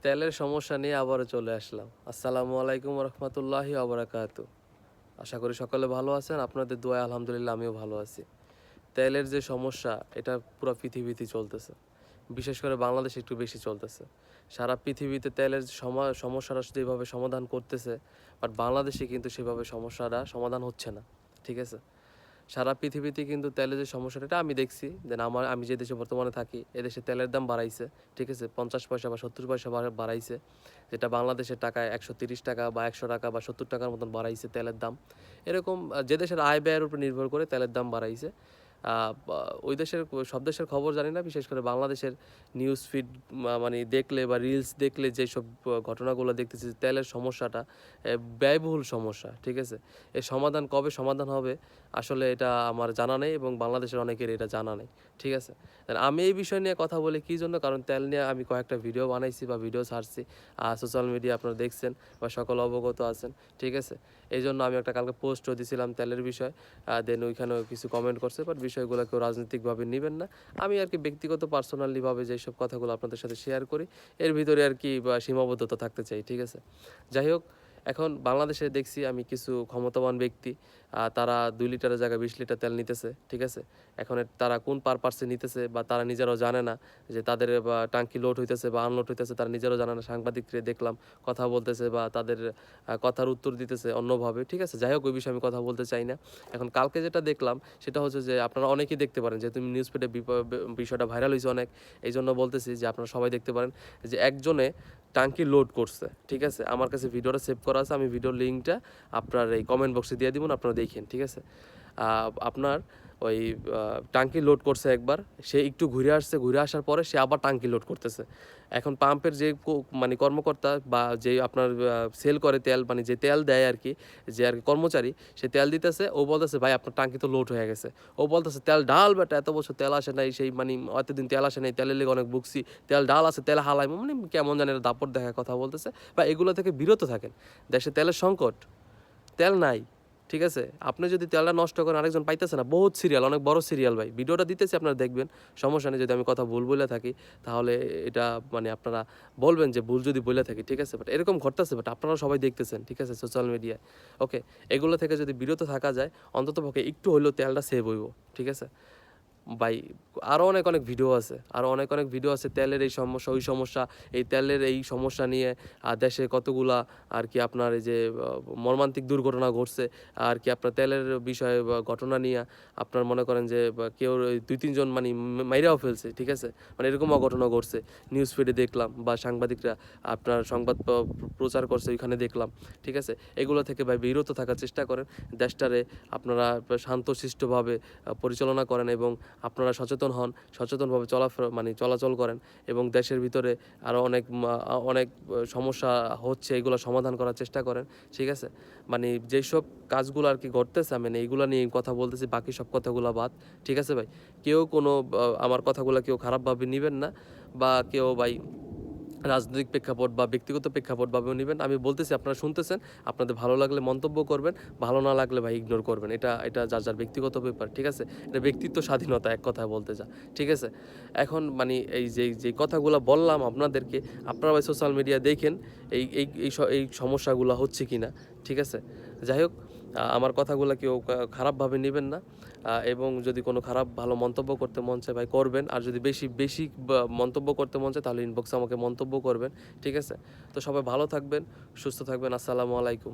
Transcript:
তেলের সমস্যা নিয়ে আবারও চলে আসলাম। আসসালামু আলাইকুম রহমতুল্লাহি ওয়া বারাকাতু। আশা করি সকলে ভালো আছেন। আপনাদের দোয়ায় আলহামদুলিল্লাহ আমিও ভালো আছি। তেলের যে সমস্যা এটা পুরো পৃথিবীতেই চলতেছে। বিশেষ করে বাংলাদেশে একটু বেশি চলতেছে। সারা পৃথিবীতে তেলের সমস্যাটা যেভাবে সমাধান করতেছে, বাট বাংলাদেশে কিন্তু সেভাবে সমস্যাটা সমাধান হচ্ছে না। ঠিক আছে? সারা পৃথিবীতে কিন্তু তেলের যে সমস্যাটা এটা আমি দেখছি। আমি যে দেশে বর্তমানে থাকি, এদেশে তেলের দাম বাড়াইছে। ঠিক আছে? ৫০ পয়সা বা ৭০ পয়সা বাড়াইছে। যেটা বাংলাদেশের টাকায় ৳১৩০ বা ৳১০০ বা ৳৭০ মতন বাড়াইছে তেলের দাম। এরকম যে দেশের আয় ব্যয়ের উপর নির্ভর করে তেলের দাম বাড়াইছে। বা ওই দেশের সব দেশের খবর জানি না। বিশেষ করে বাংলাদেশের নিউজ ফিড মানে দেখলে বা রিলস দেখলে যেসব ঘটনাগুলো দেখতেছি, তেলের সমস্যাটা ব্যয়বহুল সমস্যা। ঠিক আছে? এর সমাধান কবে সমাধান হবে আসলে এটা আমার জানা নেই এবং বাংলাদেশের অনেকের এটা জানা নেই। ঠিক আছে? আমি এই বিষয় নিয়ে কথা বলি কী জন্য? কারণ তেল নিয়ে আমি কয়েকটা ভিডিও বানাইছি বা ভিডিও ছাড়ছি। সোশ্যাল মিডিয়া আপনারা দেখছেন বা সকলে অবগত আছেন। ঠিক আছে? এইজন্য আমি একটা কালকে পোস্টও দিছিলাম তেলের বিষয়ে। দেন ওইখানেও কিছু কমেন্ট করছে, বাট বিষয়গুলো কেউ রাজনৈতিকভাবে নেবেন না। আমি আর কি ব্যক্তিগত পার্সোনালিভাবে যেসব কথাগুলো আপনাদের সাথে শেয়ার করি, এর ভিতরে আর কি বা সীমাবদ্ধতা থাকতে চাই। ঠিক আছে? যাই হোক, এখন বাংলাদেশে দেখছি আমি কিছু ক্ষমতাবান ব্যক্তি, তারা ২ লিটারের জায়গায় ২০ লিটার তেল নিতেছে। ঠিক আছে? এখন তারা কোন পারপাসে নিতেছে বা তারা নিজেরাও জানে না যে তাদের বা টাঙ্কি লোড হইতেছে বা আনলোড হইতেছে, তারা নিজেরাও জানে না। সাংবাদিকরে দেখলাম কথা বলতেছে বা তাদের কথার উত্তর দিতেছে অন্যভাবে। ঠিক আছে? যাই হোক, ওই বিষয়ে আমি কথা বলতে চাই না। এখন কালকে যেটা দেখলাম সেটা হচ্ছে যে আপনারা অনেকেই দেখতে পারেন, যেহেতু নিউজ ফিডে বিষয়টা ভাইরাল হয়েছে অনেক, এই জন্য বলতেছি যে আপনারা সবাই দেখতে পারেন যে একজনে টাঙ্কি লোড করছে। ঠিক আছে? আমার কাছে ভিডিওটা সেভ করা আছে, আমি ভিডিওর লিঙ্কটা আপনার এই কমেন্ট বক্সে দিয়ে দিব, আপনারা দেখেন। ঠিক আছে? আপনার ওই টাঙ্কি লোড করছে একবার, সে একটু ঘুরে আসছে, ঘুরে আসার পরে সে আবার টাঙ্কি লোড করতেছে। এখন পাম্পের যে মানে কর্মকর্তা বা যে আপনার সেল করে তেল, মানে যে তেল দেয় আর কি, যে আর কি কর্মচারী, সে তেল দিতেছে। ও বলতেছে ভাই আপনার টাঙ্কি তো লোড হয়ে গেছে। ও বলতেছে তেল ডাল বেটা, এত বছর তেল আসে নাই, সেই মানে এতদিন তেল আসে নাই, তেলের লেগে অনেক বুকছি, তেল ডাল আছে, তেল হালাই, মানে কেমন জানি দাপট দেখা কথা বলতেছে। বা এগুলো থেকে বিরত থাকেন। দেশে তেলের সংকট, তেল নাই। ঠিক আছে? আপনি যদি তেলটা নষ্ট করেন, আরেকজন পাইতেছে না। বহুত সিরিয়াল, অনেক বড় সিরিয়াল ভাই। ভিডিওটা দিতেছি, আপনারা দেখবেন। সমস্যা নেই যদি আমি কথা ভুল বলে থাকি, তাহলে এটা মানে আপনারা বলবেন যে ভুল যদি বলে থাকি। ঠিক আছে? বাট এরকম ঘটতেছে, বাট আপনারা সবাই দেখতেছেন। ঠিক আছে? সোশ্যাল মিডিয়ায়। ওকে, এগুলো থেকে যদি বিরত থাকা যায়, অন্ততপক্ষে একটু হইলেও তেলটা সেভ হইব। ঠিক আছে ভাই? আরও অনেক ভিডিও আছে, আরও অনেক ভিডিও আছে তেলের এই সমস্যা, ওই সমস্যা, এই তেলের এই সমস্যা নিয়ে দেশে কতগুলা আর কি আপনার এই যে মর্মান্তিক দুর্ঘটনা ঘটছে আর কি, আপনার তেলের বিষয়ে বা ঘটনা নিয়ে আপনার মনে করেন যে কেউ ২-৩ জন মানে মাইরাও ফেলছে। ঠিক আছে? মানে এরকমও ঘটনা ঘটছে, নিউজ ফিডে দেখলাম বা সাংবাদিকরা আপনার সংবাদ প্রচার করছে, ওইখানে দেখলাম। ঠিক আছে? এগুলো থেকে ভাই বিরত থাকার চেষ্টা করেন। দেশটারে আপনারা শান্তশিষ্টভাবে পরিচালনা করেন এবং আপনারা সচেতন হন, সচেতনভাবে মানে চলাচল করেন এবং দেশের ভিতরে আরও অনেক সমস্যা হচ্ছে, এগুলো সমাধান করার চেষ্টা করেন। ঠিক আছে? মানে যেসব কাজগুলো আর কি ঘটতেছে, মানে এইগুলো নিয়ে কথা বলতেছি, বাকি সব কথাগুলো বাদ। ঠিক আছে ভাই? কেউ কোনো আমার কথাগুলো কেউ খারাপভাবে নিবেন না বা কেউ ভাই রাজনৈতিক প্রেক্ষাপট বা ব্যক্তিগত প্রেক্ষাপটভাবেও নেবেন। আমি বলতেছি, আপনারা শুনতেছেন, আপনাদের ভালো লাগলে মন্তব্য করবেন, ভালো না লাগলে ভাই ইগনোর করবেন। এটা যার ব্যক্তিগত ব্যাপার। ঠিক আছে? এটা ব্যক্তিত্ব স্বাধীনতা, এক কথায় বলতে যা। ঠিক আছে? এখন মানে এই যে কথাগুলো বললাম আপনাদেরকে, আপনারা ভাই সোশ্যাল মিডিয়া দেখেন এই সমস্যাগুলো হচ্ছে কি না। ঠিক আছে? যাই হোক, আমার কথাগুলো কেউ খারাপভাবে নেবেন না এবং যদি কোনো ভালো মন্তব্য করতে মন চায় ভাই করবেন। আর যদি বেশি মন্তব্য করতে মন চায় তাহলে ইনবক্সে আমাকে মন্তব্য করবেন। ঠিক আছে? তো সবাই ভালো থাকবেন, সুস্থ থাকবেন। আসসালামু আলাইকুম।